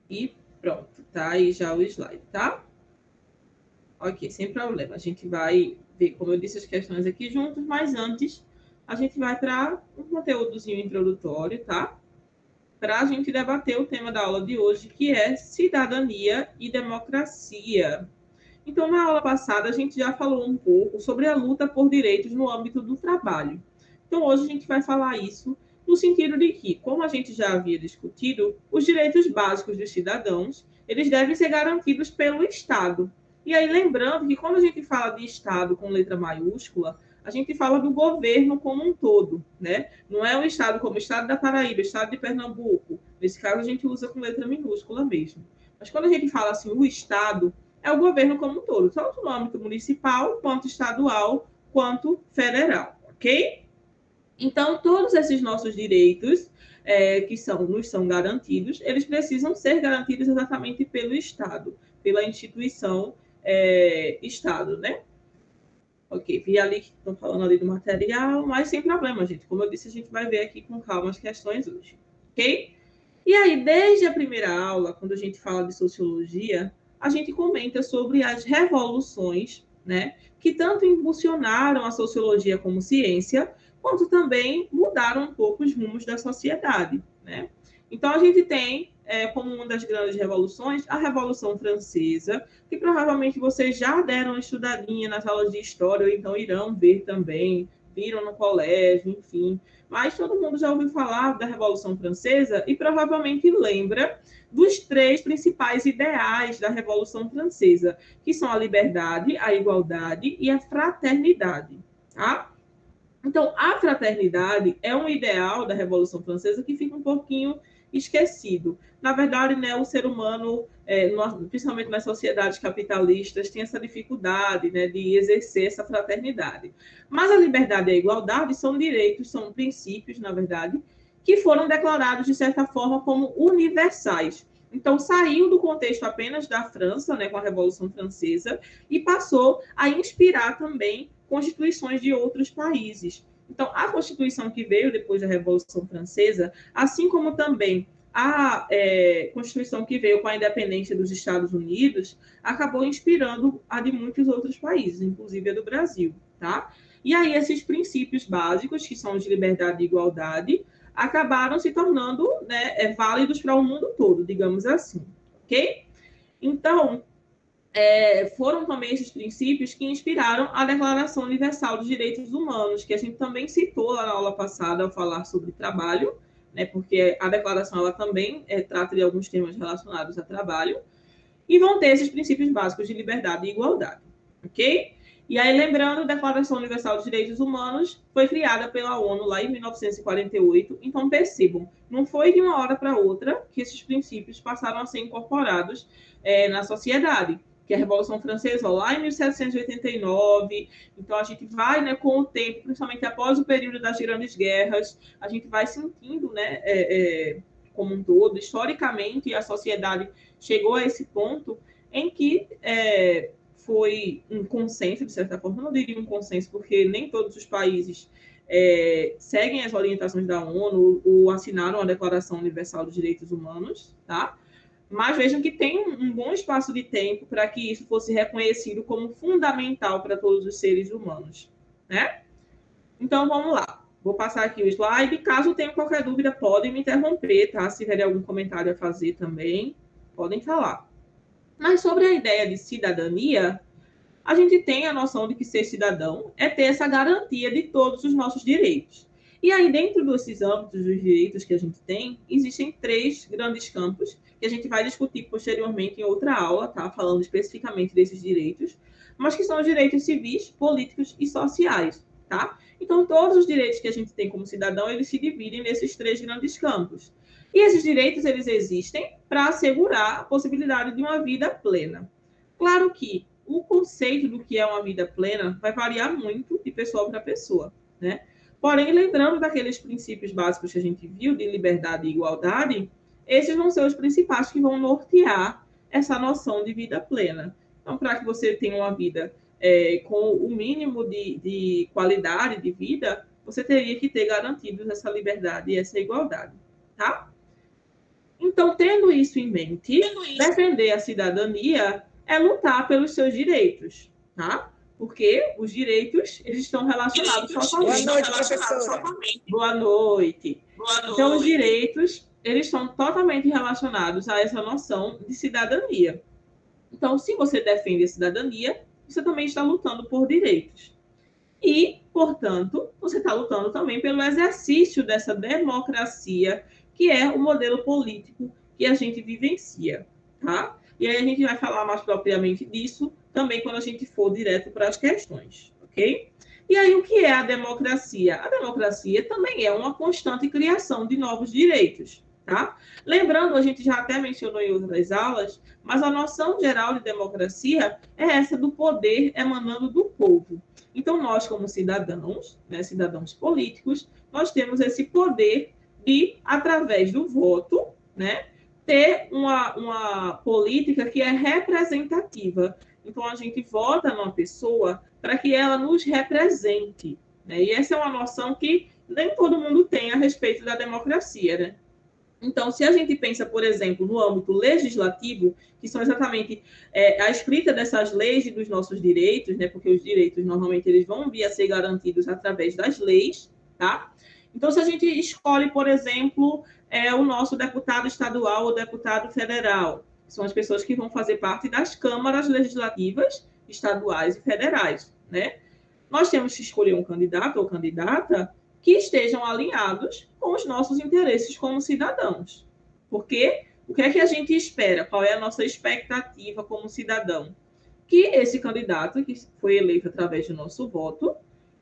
E pronto, tá aí já o slide, tá? Ok, sem problema. A gente vai ver, como eu disse, as questões aqui juntos, mas antes a gente vai para um conteúdozinho introdutório, tá? Para a gente debater o tema da aula de hoje, que é cidadania e democracia. Então, na aula passada, a gente já falou um pouco sobre a luta por direitos no âmbito do trabalho. Então, hoje a gente vai falar isso no sentido de que, como a gente já havia discutido, os direitos básicos dos cidadãos, eles devem ser garantidos pelo Estado. E aí, lembrando que quando a gente fala de Estado com letra maiúscula, a gente fala do governo como um todo, né? Não é o Estado como o Estado da Paraíba, o Estado de Pernambuco. Nesse caso, a gente usa com letra minúscula mesmo. Mas quando a gente fala assim, o Estado, é o governo como um todo, tanto no âmbito municipal, quanto estadual, quanto federal, ok? Então, todos esses nossos direitos nos são garantidos, eles precisam ser garantidos exatamente pelo Estado, pela instituição Estado, né? Ok, vi ali que estão falando ali do material, mas sem problema, gente. Como eu disse, a gente vai ver aqui com calma as questões hoje, ok? E aí, desde a primeira aula, quando a gente fala de sociologia, a gente comenta sobre as revoluções, né, que tanto impulsionaram a sociologia como ciência, quanto também mudaram um pouco os rumos da sociedade, né? Então, a gente tem como uma das grandes revoluções a Revolução Francesa, que provavelmente vocês já deram uma estudadinha nas aulas de história, ou então irão ver também, viram no colégio, enfim. Mas todo mundo já ouviu falar da Revolução Francesa e provavelmente lembra dos três principais ideais da Revolução Francesa, que são a liberdade, a igualdade e a fraternidade. Tá? Então, a fraternidade é um ideal da Revolução Francesa que fica um pouquinho esquecido. Na verdade, né, o ser humano, principalmente nas sociedades capitalistas, tem essa dificuldade, né, de exercer essa fraternidade. Mas a liberdade e a igualdade são direitos, são princípios, na verdade, que foram declarados, de certa forma, como universais. Então, saiu do contexto apenas da França, né, com a Revolução Francesa, e passou a inspirar também constituições de outros países. Então, a Constituição que veio depois da Revolução Francesa, assim como também a Constituição que veio com a independência dos Estados Unidos, acabou inspirando a de muitos outros países, inclusive a do Brasil, tá? E aí esses princípios básicos, que são de liberdade e igualdade, acabaram se tornando, né, válidos para o mundo todo, digamos assim, ok? Então, foram também esses princípios que inspiraram a Declaração Universal dos Direitos Humanos, que a gente também citou lá na aula passada ao falar sobre trabalho, né, porque a declaração ela também trata de alguns temas relacionados a trabalho, e vão ter esses princípios básicos de liberdade e igualdade, ok? E aí, lembrando, a Declaração Universal dos Direitos Humanos foi criada pela ONU lá em 1948, então percebam, não foi de uma hora para outra que esses princípios passaram a ser incorporados na sociedade, que a Revolução Francesa, lá em 1789, então a gente vai, né, com o tempo, principalmente após o período das grandes guerras, a gente vai sentindo, né, como um todo, historicamente, a sociedade chegou a esse ponto em que foi um consenso, de certa forma, não diria um consenso, porque nem todos os países seguem as orientações da ONU ou assinaram a Declaração Universal dos Direitos Humanos, tá? Mas vejam que tem um bom espaço de tempo para que isso fosse reconhecido como fundamental para todos os seres humanos, né? Então, vamos lá. Vou passar aqui o slide. Caso tenham qualquer dúvida, podem me interromper, tá? Se tiverem algum comentário a fazer também, podem falar. Mas sobre a ideia de cidadania, a gente tem a noção de que ser cidadão é ter essa garantia de todos os nossos direitos. E aí, dentro desses âmbitos dos direitos que a gente tem, existem três grandes campos que a gente vai discutir posteriormente em outra aula, tá? Falando especificamente desses direitos, mas que são os direitos civis, políticos e sociais, tá? Então, todos os direitos que a gente tem como cidadão, eles se dividem nesses três grandes campos. E esses direitos, eles existem para assegurar a possibilidade de uma vida plena. Claro que o conceito do que é uma vida plena vai variar muito de pessoa para pessoa, né? Porém, lembrando daqueles princípios básicos que a gente viu de liberdade e igualdade, esses vão ser os principais que vão nortear essa noção de vida plena. Então, para que você tenha uma vida com o mínimo de qualidade de vida, você teria que ter garantidos essa liberdade e essa igualdade, tá? Então, tendo isso em mente, defender a cidadania é lutar pelos seus direitos, tá? Porque os direitos, eles estão relacionados totalmente. Boa noite, professora. Boa noite. Então, os direitos, eles estão totalmente relacionados a essa noção de cidadania. Então, se você defende a cidadania, você também está lutando por direitos. E, portanto, você está lutando também pelo exercício dessa democracia, que é o modelo político que a gente vivencia, tá? E aí a gente vai falar mais propriamente disso também quando a gente for direto para as questões, ok? E aí, o que é a democracia? A democracia também é uma constante criação de novos direitos, tá? Lembrando, a gente já até mencionou em outras aulas, mas a noção geral de democracia é essa do poder emanando do povo. Então, nós, como cidadãos, né, cidadãos políticos, nós temos esse poder de, através do voto, né, ter uma política que é representativa. Então, a gente vota numa pessoa para que ela nos represente. Né? E essa é uma noção que nem todo mundo tem a respeito da democracia. Né? Então, se a gente pensa, por exemplo, no âmbito legislativo, que são exatamente a escrita dessas leis e dos nossos direitos, né, porque os direitos, normalmente, eles vão vir a ser garantidos através das leis, tá? Então, se a gente escolhe, por exemplo, o nosso deputado estadual ou deputado federal, que são as pessoas que vão fazer parte das câmaras legislativas estaduais e federais, né? Nós temos que escolher um candidato ou candidata que estejam alinhados com os nossos interesses como cidadãos. Porque o que é que a gente espera? Qual é a nossa expectativa como cidadão? Que esse candidato, que foi eleito através do nosso voto,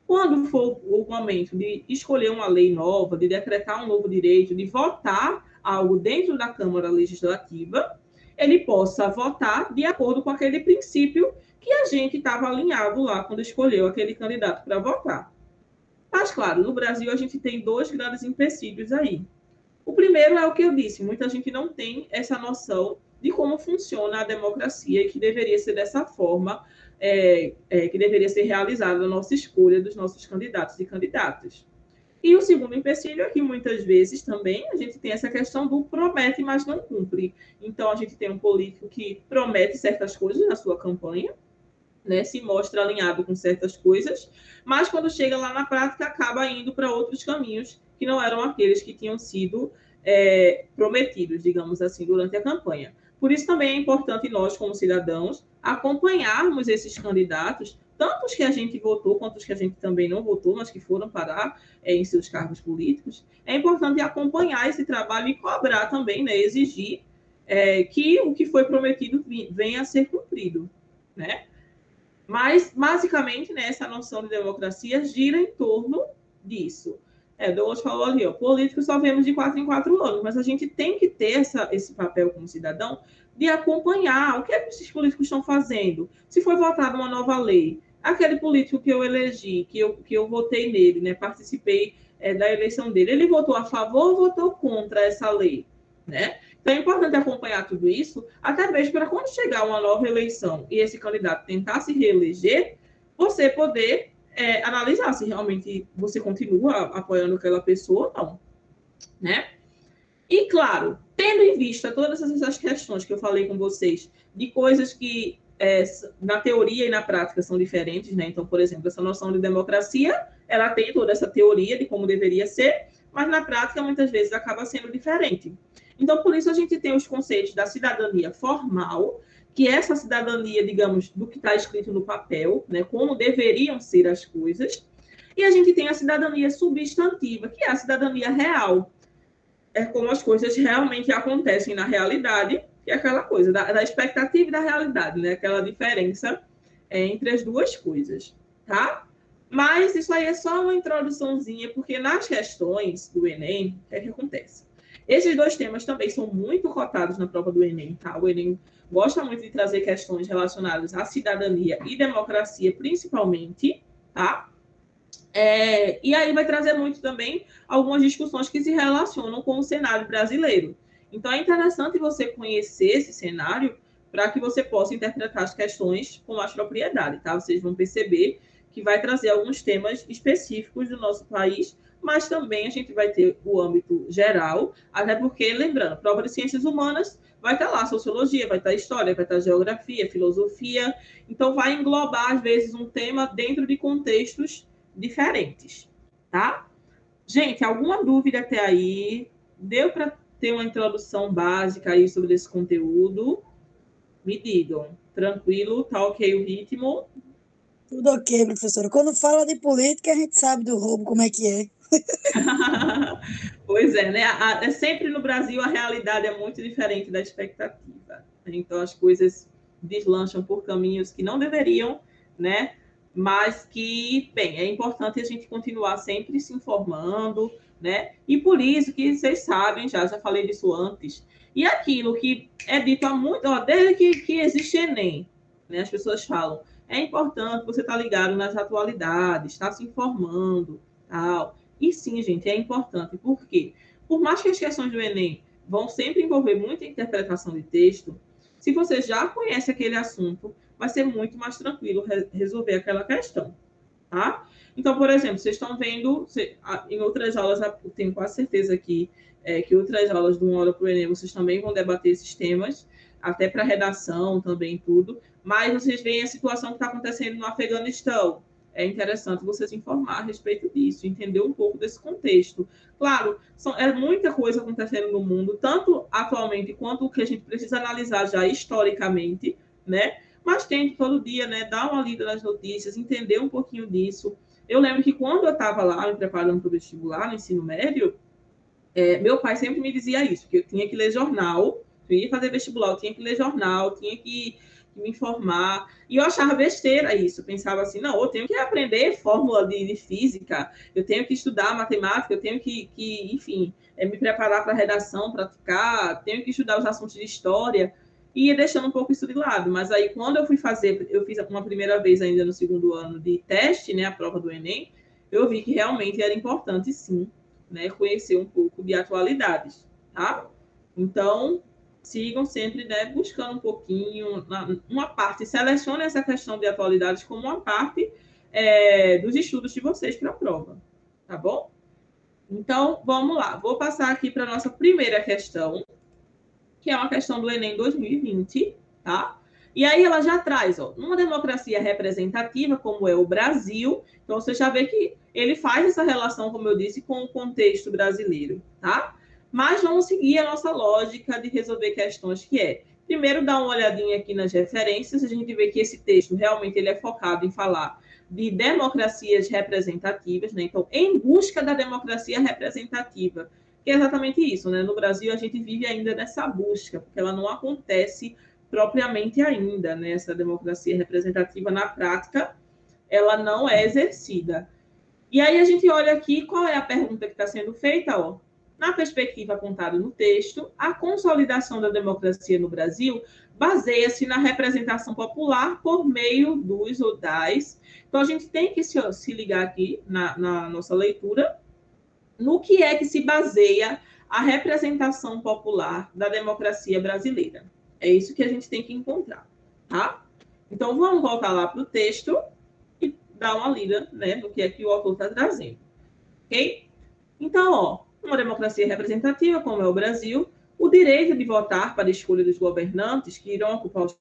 quando for o momento de escolher uma lei nova, de decretar um novo direito, de votar algo dentro da Câmara Legislativa, ele possa votar de acordo com aquele princípio que a gente estava alinhado lá quando escolheu aquele candidato para votar. Mas, claro, no Brasil a gente tem dois grandes empecilhos aí. O primeiro é o que eu disse, muita gente não tem essa noção de como funciona a democracia e que deveria ser dessa forma, que deveria ser realizada a nossa escolha dos nossos candidatos e candidatas. E o segundo empecilho é que muitas vezes também a gente tem essa questão do promete, mas não cumpre. Então, a gente tem um político que promete certas coisas na sua campanha, né, se mostra alinhado com certas coisas, mas quando chega lá na prática acaba indo para outros caminhos que não eram aqueles que tinham sido prometidos, digamos assim, durante a campanha. Por isso também é importante nós, como cidadãos, acompanharmos esses candidatos, tanto os que a gente votou, quanto os que a gente também não votou, mas que foram parar em seus cargos políticos. É importante acompanhar esse trabalho e cobrar também, né, exigir que o que foi prometido venha a ser cumprido, né? Mas, basicamente, né, essa noção de democracia gira em torno disso. Douglas falou ali, políticos só vemos de 4 em 4 anos, mas a gente tem que ter esse papel como cidadão de acompanhar o que é que esses políticos estão fazendo. Se foi votada uma nova lei, aquele político que eu elegi, que eu votei nele, né, participei da eleição dele, ele votou a favor ou votou contra essa lei? Né? Então, é importante acompanhar tudo isso, até mesmo para quando chegar uma nova eleição e esse candidato tentar se reeleger, você poder analisar se realmente você continua apoiando aquela pessoa ou não. Né? E, claro, tendo em vista todas essas questões que eu falei com vocês, de coisas que na teoria e na prática são diferentes, né? Então, por exemplo, essa noção de democracia, ela tem toda essa teoria de como deveria ser, mas na prática, muitas vezes, acaba sendo diferente. Então, por isso, a gente tem os conceitos da cidadania formal, que é essa cidadania, digamos, do que está escrito no papel, né, como deveriam ser as coisas, e a gente tem a cidadania substantiva, que é a cidadania real, como as coisas realmente acontecem na realidade, que é aquela coisa da expectativa e da realidade, né, aquela diferença entre as duas coisas, tá? Mas isso aí é só uma introduçãozinha, porque nas questões do Enem, o que é que acontece? Esses dois temas também são muito cotados na prova do Enem, tá? O Enem gosta muito de trazer questões relacionadas à cidadania e democracia, principalmente, tá? E aí vai trazer muito também algumas discussões que se relacionam com o cenário brasileiro. Então, é interessante você conhecer esse cenário para que você possa interpretar as questões com mais propriedade, tá? Vocês vão perceber que vai trazer alguns temas específicos do nosso país, mas também a gente vai ter o âmbito geral, até porque, lembrando, prova de ciências humanas vai estar lá sociologia, vai estar história, vai estar geografia, filosofia, então vai englobar, às vezes, um tema dentro de contextos diferentes, tá? Gente, alguma dúvida até aí? Deu para ter uma introdução básica aí sobre esse conteúdo? Me digam. Tranquilo? Tá ok o ritmo? Tudo ok, professora. Quando fala de política, a gente sabe do roubo, como é que é. Pois é, né? É sempre no Brasil a realidade é muito diferente da expectativa. Então as coisas deslancham por caminhos que não deveriam, né? Mas que, bem, é importante a gente continuar sempre se informando, né? E por isso que vocês sabem, já falei disso antes, e aquilo que é dito há muito, ó, desde que existe Enem, né? As pessoas falam, é importante você estar ligado nas atualidades, estar se informando, tal. E sim, gente, é importante. Por quê? Por mais que as questões do Enem vão sempre envolver muita interpretação de texto, se você já conhece aquele assunto, vai ser muito mais tranquilo resolver aquela questão, tá? Então, por exemplo, vocês estão vendo, em outras aulas, eu tenho quase certeza que outras aulas de 1 hora para o Enem, vocês também vão debater esses temas, até para redação também, tudo, mas vocês veem a situação que está acontecendo no Afeganistão. É interessante você se informar a respeito disso, entender um pouco desse contexto. Claro, é muita coisa acontecendo no mundo, tanto atualmente quanto o que a gente precisa analisar já historicamente, né? Mas tente todo dia, né, dar uma lida nas notícias, entender um pouquinho disso. Eu lembro que quando eu estava lá me preparando para o vestibular, no ensino médio, meu pai sempre me dizia isso, que eu tinha que ler jornal, eu ia fazer vestibular, eu tinha que ler jornal, tinha que me informar. E eu achava besteira isso. Eu pensava assim, não, eu tenho que aprender fórmula de física, eu tenho que estudar matemática, eu tenho que enfim, me preparar para a redação, praticar, tenho que estudar os assuntos de história. E ia deixando um pouco isso de lado. Mas aí, quando eu fui fazer, eu fiz uma primeira vez ainda no segundo ano de teste, né, a prova do Enem, eu vi que realmente era importante, sim, né, conhecer um pouco de atualidades, tá? Então, sigam sempre, né, buscando um pouquinho, uma parte, selecione essa questão de atualidades como uma parte dos estudos de vocês para a prova, tá bom? Então, vamos lá. Vou passar aqui para a nossa primeira questão, que é uma questão do Enem 2020, tá? E aí ela já traz, ó, numa democracia representativa, como é o Brasil, então você já vê que ele faz essa relação, como eu disse, com o contexto brasileiro, tá? Mas vamos seguir a nossa lógica de resolver questões que é, primeiro dar uma olhadinha aqui nas referências, a gente vê que esse texto realmente ele é focado em falar de democracias representativas, né? Então, em busca da democracia representativa, que é exatamente isso, né? No Brasil, a gente vive ainda nessa busca, porque ela não acontece propriamente ainda, né? Essa democracia representativa, na prática, ela não é exercida. E aí a gente olha aqui qual é a pergunta que está sendo feita, ó. Na perspectiva apontada no texto, a consolidação da democracia no Brasil baseia-se na representação popular por meio dos ou das. Então, a gente tem que se ligar aqui na nossa leitura no que é que se baseia a representação popular da democracia brasileira. É isso que a gente tem que encontrar, tá? Então, vamos voltar lá para o texto e dar uma lida, né, no que é que o autor está trazendo, ok? Então, ó, uma democracia representativa, como é o Brasil, o direito de votar para a escolha dos governantes que irão ocupar os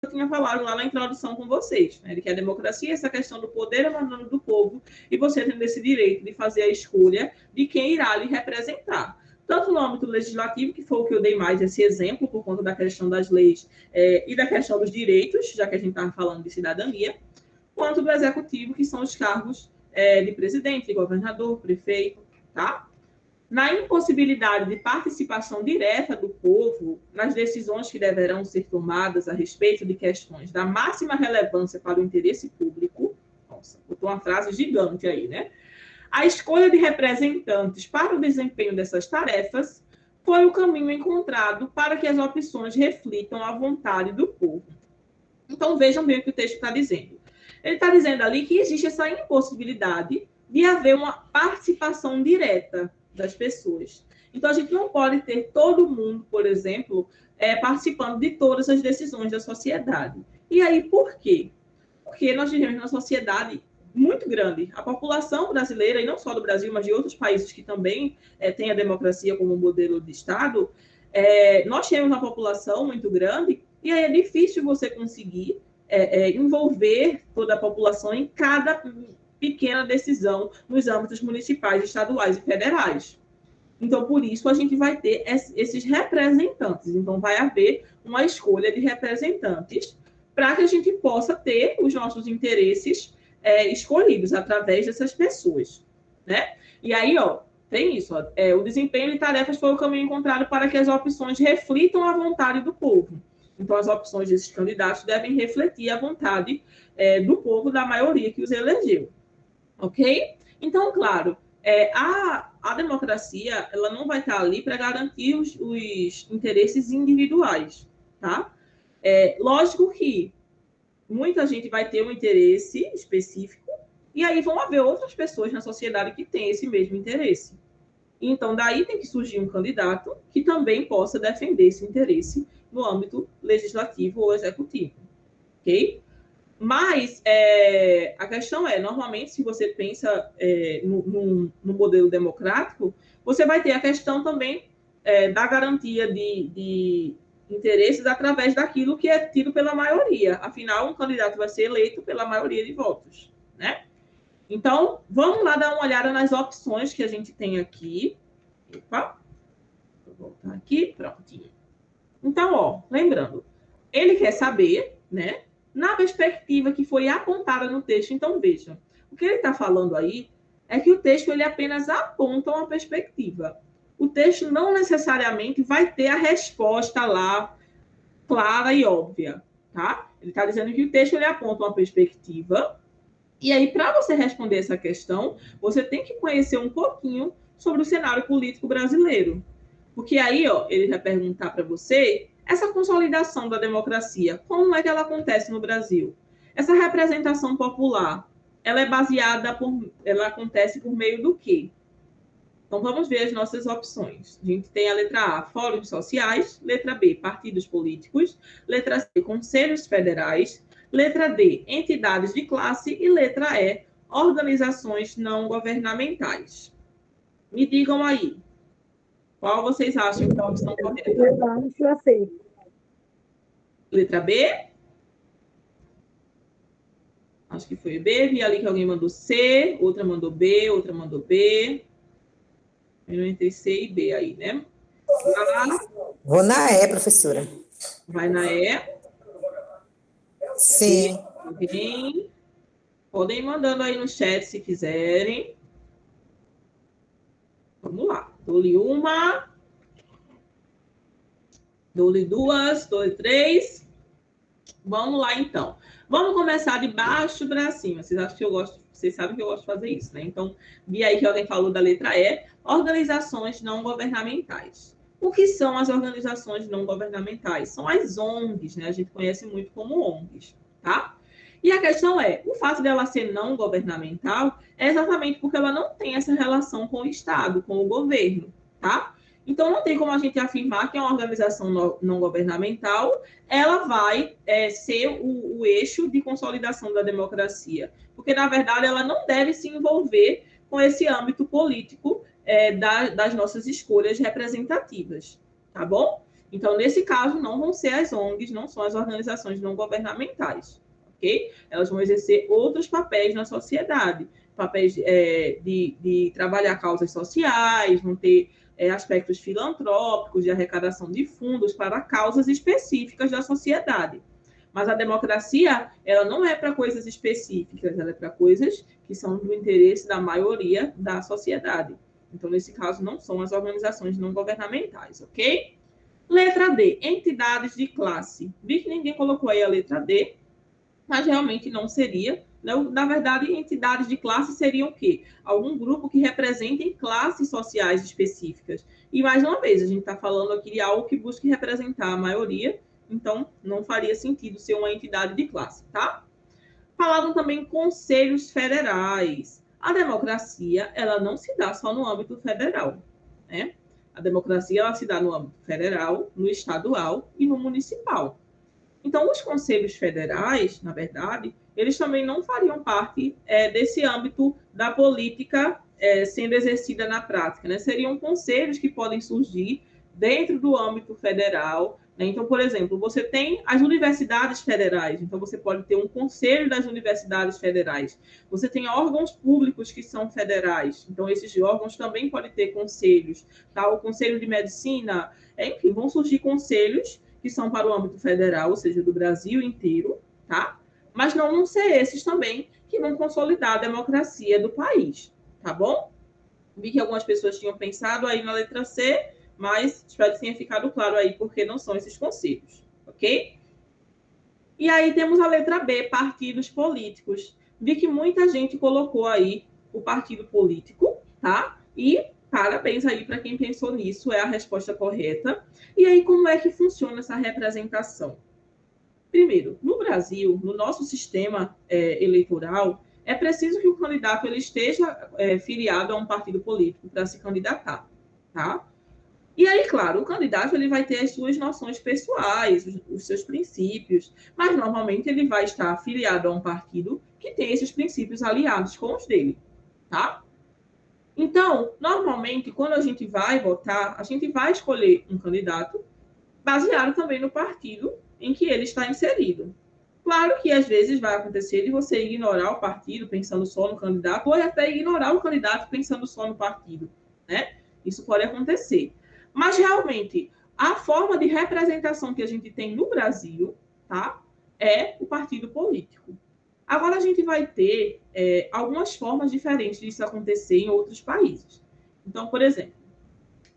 eu tinha falado lá na introdução com vocês, né, de que a democracia é essa questão do poder emanando do povo e você tendo esse direito de fazer a escolha de quem irá lhe representar. Tanto no âmbito legislativo, que foi o que eu dei mais esse exemplo, por conta da questão das leis e da questão dos direitos, já que a gente estava falando de cidadania, quanto do executivo, que são os cargos de presidente, governador, prefeito, tá? Na impossibilidade de participação direta do povo nas decisões que deverão ser tomadas a respeito de questões da máxima relevância para o interesse público, nossa, botou uma frase gigante aí, né? A escolha de representantes para o desempenho dessas tarefas foi o caminho encontrado para que as opções reflitam a vontade do povo. Então, vejam bem o que o texto está dizendo. Ele está dizendo ali que existe essa impossibilidade de haver uma participação direta das pessoas. Então, a gente não pode ter todo mundo, por exemplo, participando de todas as decisões da sociedade. E aí, por quê? Porque nós vivemos numa sociedade muito grande. A população brasileira, e não só do Brasil, mas de outros países que também têm a democracia como modelo de Estado, nós temos uma população muito grande, e aí é difícil você conseguir envolver toda a população em cada pequena decisão nos âmbitos municipais, estaduais e federais. Então, por isso, a gente vai ter esses representantes. Então, vai haver uma escolha de representantes para que a gente possa ter os nossos interesses escolhidos através dessas pessoas, né? E aí, ó, tem isso, ó, o desempenho de tarefas foi o caminho encontrado para que as opções reflitam a vontade do povo. Então, as opções desses candidatos devem refletir a vontade do povo, da maioria que os elegeu, ok? Então, claro, a democracia ela não vai estar ali para garantir os interesses individuais, tá? Lógico que muita gente vai ter um interesse específico e aí vão haver outras pessoas na sociedade que têm esse mesmo interesse. Então, daí tem que surgir um candidato que também possa defender esse interesse no âmbito legislativo ou executivo, ok? Mas a questão normalmente, se você pensa no modelo democrático, você vai ter a questão também da garantia de interesses através daquilo que é tido pela maioria. Afinal, um candidato vai ser eleito pela maioria de votos, né? Então, vamos lá dar uma olhada nas opções que a gente tem aqui. Opa, vou voltar aqui, prontinho. Então, ó, lembrando, ele quer saber, né, na perspectiva que foi apontada no texto. Então, veja, o que ele está falando aí é que o texto ele apenas aponta uma perspectiva. O texto não necessariamente vai ter a resposta lá clara e óbvia, tá? Ele está dizendo que o texto ele aponta uma perspectiva. E aí, para você responder essa questão, você tem que conhecer um pouquinho sobre o cenário político brasileiro. Porque aí, ó, ele vai perguntar para você essa consolidação da democracia, como é que ela acontece no Brasil? Essa representação popular, ela acontece por meio do quê? Então, vamos ver as nossas opções. A gente tem a letra A, fóruns sociais, letra B, partidos políticos, letra C, conselhos federais, letra D, entidades de classe e letra E, organizações não governamentais. Me digam aí, qual vocês acham que é a opção correta? Eu acho assim. Letra B? Acho que foi B. Vi ali que alguém mandou C, outra mandou B, outra mandou B. Eu entre C e B aí, né? Vou na E, professora. Vai na E. Sim. Alguém? Podem ir mandando aí no chat se quiserem. Vamos lá. Dou-lhe uma. Dou-lhe duas. Dou-lhe três. Vamos lá, então. Vamos começar de baixo para cima. Vocês acham que eu gosto? Vocês sabem que eu gosto de fazer isso, né? Então, vi aí que alguém falou da letra E. Organizações não governamentais. O que são as organizações não governamentais? São as ONGs, né? A gente conhece muito como ONGs, tá? E a questão o fato dela ser não governamental é exatamente porque ela não tem essa relação com o Estado, com o governo, tá? Então, não tem como a gente afirmar que uma organização não governamental ela vai ser o eixo de consolidação da democracia, porque, na verdade, ela não deve se envolver com esse âmbito político das nossas escolhas representativas, tá bom? Então, nesse caso, não vão ser as ONGs, não são as organizações não governamentais, ok? Elas vão exercer outros papéis na sociedade, papéis de trabalhar causas sociais, vão ter aspectos filantrópicos, de arrecadação de fundos para causas específicas da sociedade. Mas a democracia, ela não é para coisas específicas, ela é para coisas que são do interesse da maioria da sociedade. Então, nesse caso, não são as organizações não governamentais, ok? Letra D, entidades de classe. Vi que ninguém colocou aí a letra D, mas realmente não seria. Na verdade, entidades de classe seriam o quê? Algum grupo que representem classes sociais específicas. E, mais uma vez, a gente está falando aqui de algo que busque representar a maioria, então não faria sentido ser uma entidade de classe, tá? Falaram também conselhos federais. A democracia, ela não se dá só no âmbito federal, né? A democracia, ela se dá no âmbito federal, no estadual e no municipal. Então, os conselhos federais, na verdade, eles também não fariam parte desse âmbito da política sendo exercida na prática, né? Seriam conselhos que podem surgir dentro do âmbito federal, né? Então, por exemplo, você tem as universidades federais, então você pode ter um conselho das universidades federais. Você tem órgãos públicos que são federais, então esses órgãos também podem ter conselhos, tá? O Conselho de Medicina, enfim, vão surgir conselhos que são para o âmbito federal, ou seja, do Brasil inteiro, tá? Mas não vão ser esses também que vão consolidar a democracia do país, tá bom? Vi que algumas pessoas tinham pensado aí na letra C, mas espero que tenha ficado claro aí porque não são esses conselhos, ok? E aí temos a letra B, partidos políticos. Vi que muita gente colocou aí o partido político, tá? E parabéns aí para quem pensou nisso, é a resposta correta. E aí, como é que funciona essa representação? Primeiro, no Brasil, no nosso sistema eleitoral, é preciso que o candidato ele esteja filiado a um partido político para se candidatar, tá? E aí, claro, o candidato ele vai ter as suas noções pessoais, os seus princípios, mas normalmente ele vai estar afiliado a um partido que tem esses princípios aliados com os dele, tá? Então, normalmente, quando a gente vai votar, a gente vai escolher um candidato baseado também no partido em que ele está inserido. Claro que às vezes vai acontecer de você ignorar o partido pensando só no candidato, ou até ignorar o candidato pensando só no partido, né? Isso pode acontecer. Mas realmente, a forma de representação que a gente tem no Brasil, tá? É o partido político. Agora a gente vai ter algumas formas diferentes disso acontecer em outros países. Então, por exemplo,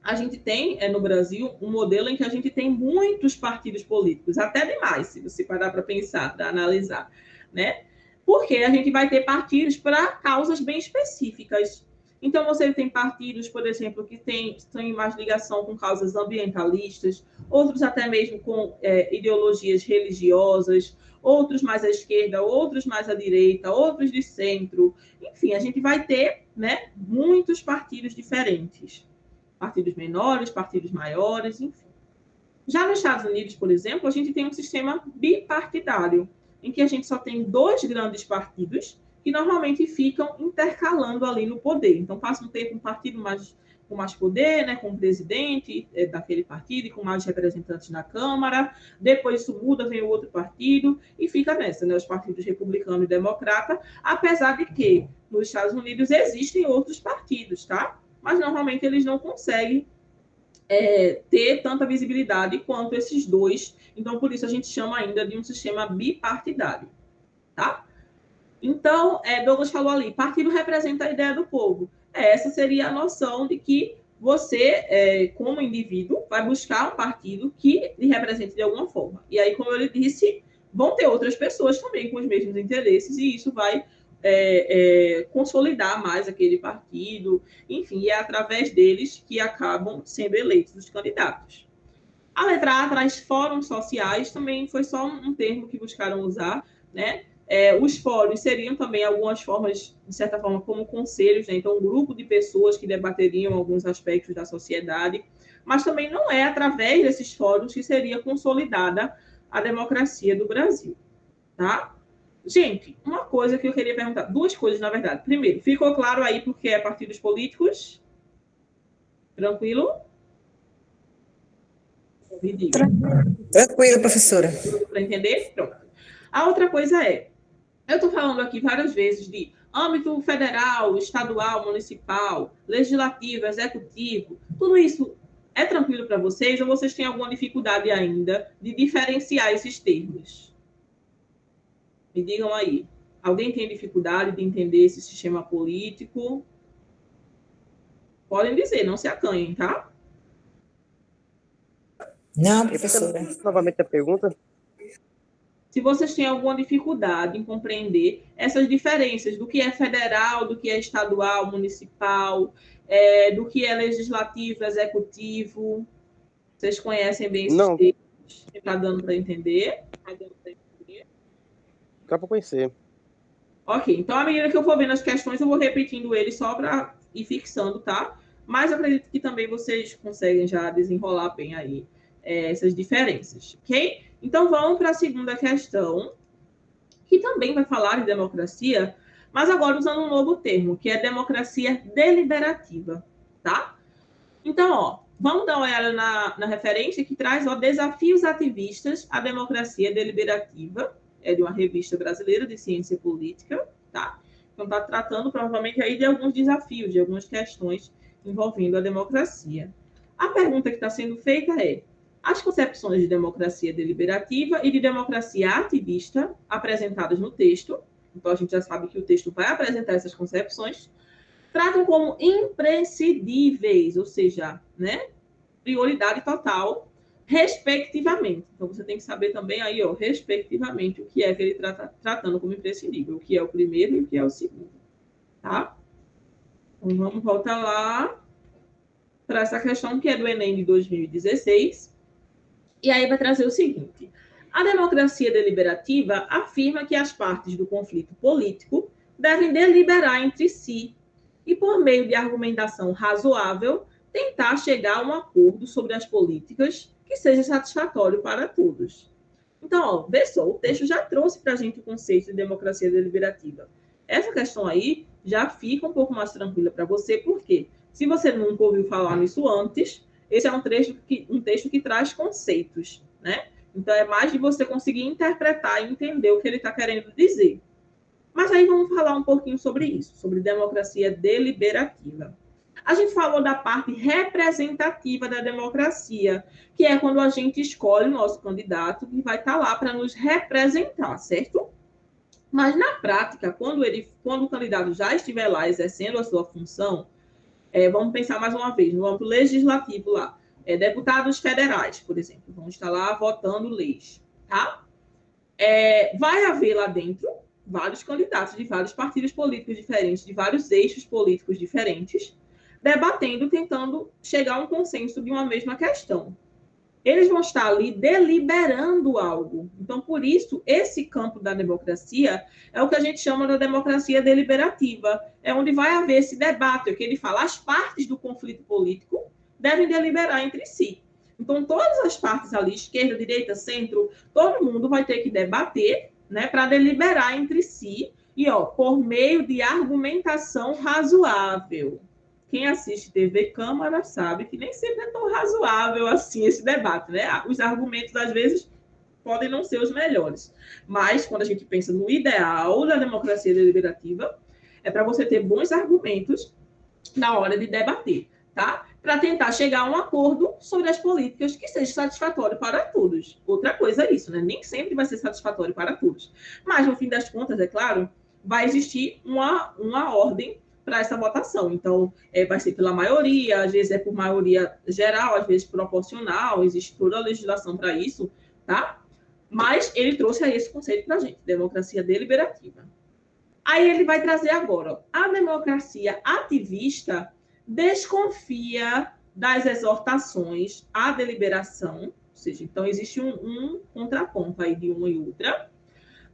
a gente tem no Brasil um modelo em que a gente tem muitos partidos políticos, até demais, se você parar para pensar, para analisar, né? Porque a gente vai ter partidos para causas bem específicas. Então, você tem partidos, por exemplo, que têm mais ligação com causas ambientalistas, outros até mesmo com ideologias religiosas, outros mais à esquerda, outros mais à direita, outros de centro. Enfim, a gente vai ter, né, muitos partidos diferentes. Partidos menores, partidos maiores, enfim. Já nos Estados Unidos, por exemplo, a gente tem um sistema bipartidário, em que a gente só tem 2 grandes partidos que normalmente ficam intercalando ali no poder. Então, passa um tempo um partido com mais poder, né, com o presidente daquele partido e com mais representantes na Câmara. Depois isso muda, vem o outro partido e fica nessa, né, os partidos republicano e democrata, apesar de que nos Estados Unidos existem outros partidos, tá? Mas normalmente eles não conseguem ter tanta visibilidade quanto esses 2. Então, por isso a gente chama ainda de um sistema bipartidário, tá? Então, Douglas falou ali, partido representa a ideia do povo. Essa seria a noção de que você, como indivíduo, vai buscar um partido que lhe represente de alguma forma. E aí, como eu lhe disse, vão ter outras pessoas também com os mesmos interesses, e isso vai consolidar mais aquele partido, enfim, é através deles que acabam sendo eleitos os candidatos. A letra A traz fóruns sociais, também foi só um termo que buscaram usar, né? Os fóruns seriam também algumas formas, de certa forma, como conselhos, né? Então, um grupo de pessoas que debateriam alguns aspectos da sociedade, mas também não é através desses fóruns que seria consolidada a democracia do Brasil, tá? Gente, uma coisa que eu queria perguntar, 2 coisas, na verdade. Primeiro, ficou claro aí porque é partidos políticos? Tranquilo? Me diga. Tranquilo, professora. Para entender? Pronto. A outra coisa eu estou falando aqui várias vezes de âmbito federal, estadual, municipal, legislativo, executivo. Tudo isso é tranquilo para vocês ou vocês têm alguma dificuldade ainda de diferenciar esses termos? Me digam aí. Alguém tem dificuldade de entender esse sistema político? Podem dizer, não se acanhem, tá? Não, professora. Novamente a pergunta. Se vocês têm alguma dificuldade em compreender essas diferenças do que é federal, do que é estadual, municipal, do que é legislativo, executivo, vocês conhecem bem esses termos? Está dando para entender? Dá para conhecer. Ok, então à medida que eu for vendo as questões, eu vou repetindo eles só para ir fixando, tá? Mas eu acredito que também vocês conseguem já desenrolar bem aí essas diferenças, ok? Então, vamos para a segunda questão, que também vai falar de democracia, mas agora usando um novo termo, que é democracia deliberativa, tá? Então, ó, vamos dar uma olhada na referência que traz, ó, Desafios Ativistas à Democracia Deliberativa, é de uma revista brasileira de ciência política, tá? Então, está tratando provavelmente aí de alguns desafios, de algumas questões envolvendo a democracia. A pergunta que está sendo feita é: as concepções de democracia deliberativa e de democracia ativista apresentadas no texto, então a gente já sabe que o texto vai apresentar essas concepções, tratam como imprescindíveis, ou seja, né, prioridade total, respectivamente. Então, você tem que saber também aí, ó, respectivamente, o que é que ele está tratando como imprescindível, o que é o primeiro e o que é o segundo, tá? Então, vamos voltar lá para essa questão que é do Enem de 2016, e aí vai trazer o seguinte: a democracia deliberativa afirma que as partes do conflito político devem deliberar entre si e, por meio de argumentação razoável, tentar chegar a um acordo sobre as políticas que seja satisfatório para todos. Então, ó, vê só, o texto já trouxe para a gente o conceito de democracia deliberativa. Essa questão aí já fica um pouco mais tranquila para você, porque se você nunca ouviu falar nisso antes, esse é um texto que traz conceitos, né? Então, é mais de você conseguir interpretar e entender o que ele está querendo dizer. Mas aí vamos falar um pouquinho sobre isso, sobre democracia deliberativa. A gente falou da parte representativa da democracia, que é quando a gente escolhe o nosso candidato que vai estar lá para nos representar, certo? Mas na prática, quando o candidato já estiver lá exercendo a sua função, vamos pensar mais uma vez no âmbito legislativo lá, deputados federais, por exemplo, vão estar lá votando leis, tá? Vai haver lá dentro vários candidatos de vários partidos políticos diferentes, de vários eixos políticos diferentes, debatendo, tentando chegar a um consenso de uma mesma questão. Eles vão estar ali deliberando algo. Então, por isso, esse campo da democracia é o que a gente chama de democracia deliberativa. É onde vai haver esse debate, é o que ele fala, as partes do conflito político devem deliberar entre si. Então, todas as partes ali, esquerda, direita, centro, todo mundo vai ter que debater, né, para deliberar entre si e, ó, por meio de argumentação razoável. Quem assiste TV Câmara sabe que nem sempre é tão razoável assim esse debate, né? Os argumentos, às vezes, podem não ser os melhores. Mas, quando a gente pensa no ideal da democracia deliberativa, é para você ter bons argumentos na hora de debater, tá? Para tentar chegar a um acordo sobre as políticas que seja satisfatório para todos. Outra coisa é isso, né? Nem sempre vai ser satisfatório para todos. Mas, no fim das contas, é claro, vai existir uma ordem para essa votação. Então, vai ser pela maioria, às vezes é por maioria geral, às vezes proporcional, existe toda a legislação para isso, tá? Mas ele trouxe aí esse conceito para a gente, democracia deliberativa. Aí ele vai trazer agora, a democracia ativista desconfia das exortações à deliberação, ou seja, então existe um contraponto aí de uma e outra,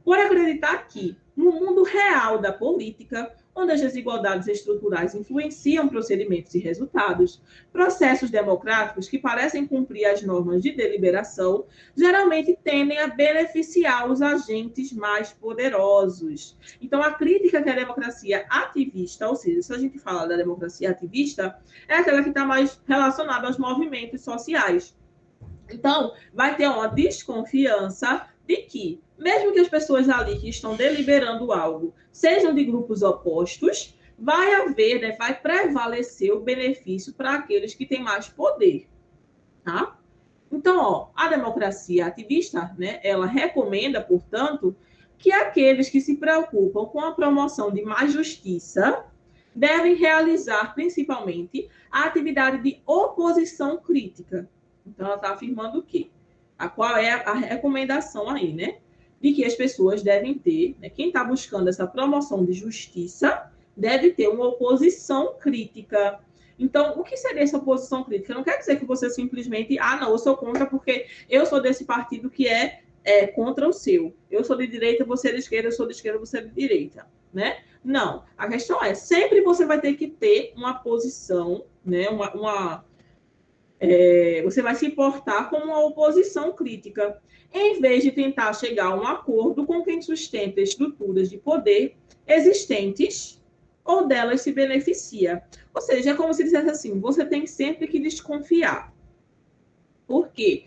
por acreditar que, no mundo real da política, onde as desigualdades estruturais influenciam procedimentos e resultados, processos democráticos que parecem cumprir as normas de deliberação geralmente tendem a beneficiar os agentes mais poderosos. Então, a crítica que a democracia ativista, ou seja, se a gente fala da democracia ativista, é aquela que está mais relacionada aos movimentos sociais. Então, vai ter uma desconfiança de que, mesmo que as pessoas ali que estão deliberando algo sejam de grupos opostos, vai haver, né, vai prevalecer o benefício para aqueles que têm mais poder, tá? Então, ó, a democracia ativista, né, ela recomenda, portanto, que aqueles que se preocupam com a promoção de mais justiça devem realizar, principalmente, a atividade de oposição crítica. Então, ela está afirmando o quê? Qual é a recomendação aí, né? De que as pessoas devem ter, né, quem está buscando essa promoção de justiça, deve ter uma oposição crítica. Então, o que seria essa oposição crítica? Não quer dizer que você simplesmente, não, eu sou contra porque eu sou desse partido que é contra o seu. Eu sou de direita, você é de esquerda, eu sou de esquerda, você é de direita, né? Não, a questão é, sempre você vai ter que ter uma posição, né, Você vai se portar como uma oposição crítica, em vez de tentar chegar a um acordo com quem sustenta estruturas de poder existentes ou delas se beneficia. Ou seja, é como se dissesse assim, você tem sempre que desconfiar. Por quê?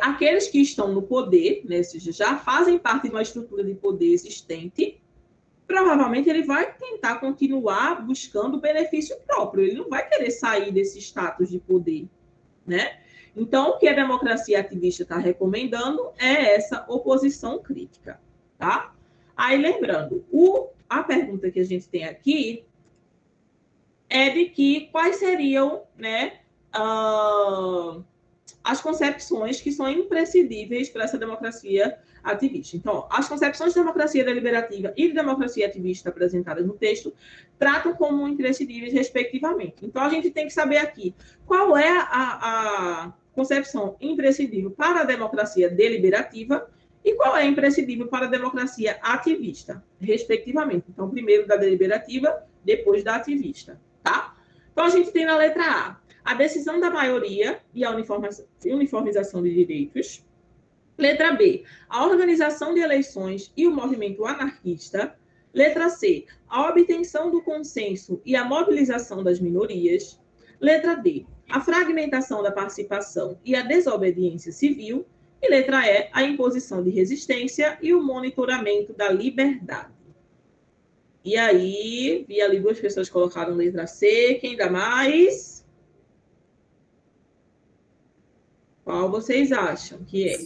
Aqueles que estão no poder, né, já fazem parte de uma estrutura de poder existente, provavelmente ele vai tentar continuar buscando benefício próprio, ele não vai querer sair desse status de poder, né? Então, o que a democracia ativista está recomendando é essa oposição crítica, tá? Aí, lembrando, a pergunta que a gente tem aqui é de que quais seriam, né, as concepções que são imprescindíveis para essa democracia ativista. Então, as concepções de democracia deliberativa e de democracia ativista apresentadas no texto tratam como imprescindíveis, respectivamente. Então, a gente tem que saber aqui qual é a concepção imprescindível para a democracia deliberativa e qual é imprescindível para a democracia ativista, respectivamente. Então, primeiro da deliberativa, depois da ativista, tá? Então, a gente tem na letra A decisão da maioria e a uniformização de direitos. Letra B, a organização de eleições e o movimento anarquista. Letra C, a obtenção do consenso e a mobilização das minorias. Letra D, a fragmentação da participação e a desobediência civil. E letra E, a imposição de resistência e o monitoramento da liberdade. E aí, vi ali 2 pessoas colocaram letra C, quem dá mais? Qual vocês acham que é?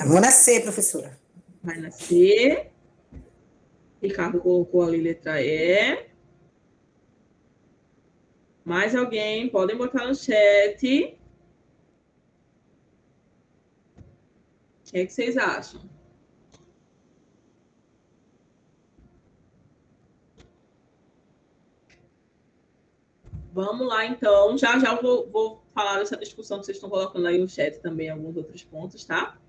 Vou nascer, professora. Vai nascer. Ricardo colocou ali letra E. Mais alguém? Podem botar no chat. O que é que vocês acham? Vamos lá, então. Já vou falar dessa discussão que vocês estão colocando aí no chat também, alguns outros pontos, tá?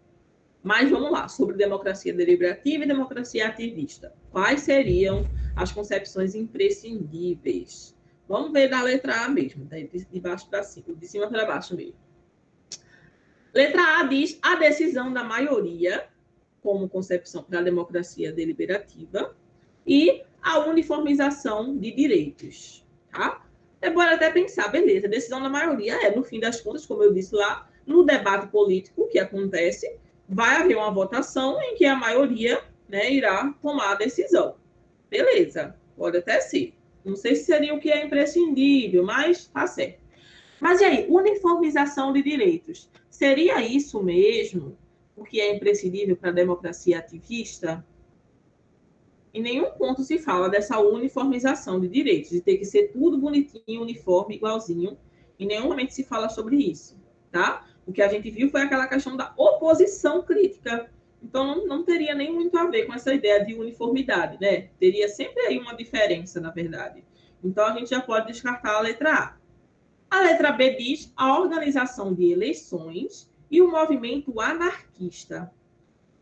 Mas vamos lá, sobre democracia deliberativa e democracia ativista. Quais seriam as concepções imprescindíveis? Vamos ver da letra A mesmo, de baixo para cima, de cima para baixo mesmo. Letra A diz a decisão da maioria, como concepção para a democracia deliberativa, e a uniformização de direitos, tá? É bom até pensar, beleza, a decisão da maioria no fim das contas, como eu disse lá, no debate político que acontece, vai haver uma votação em que a maioria, né, irá tomar a decisão. Beleza, pode até ser. Não sei se seria o que é imprescindível, mas tá certo. Mas e aí, uniformização de direitos? Seria isso mesmo o que é imprescindível para a democracia ativista? Em nenhum ponto se fala dessa uniformização de direitos, de ter que ser tudo bonitinho, uniforme, igualzinho. Em nenhum momento se fala sobre isso, tá? O que a gente viu foi aquela questão da oposição crítica. Então, não teria nem muito a ver com essa ideia de uniformidade, né? Teria sempre aí uma diferença, na verdade. Então, a gente já pode descartar a letra A. A letra B diz a organização de eleições e o movimento anarquista.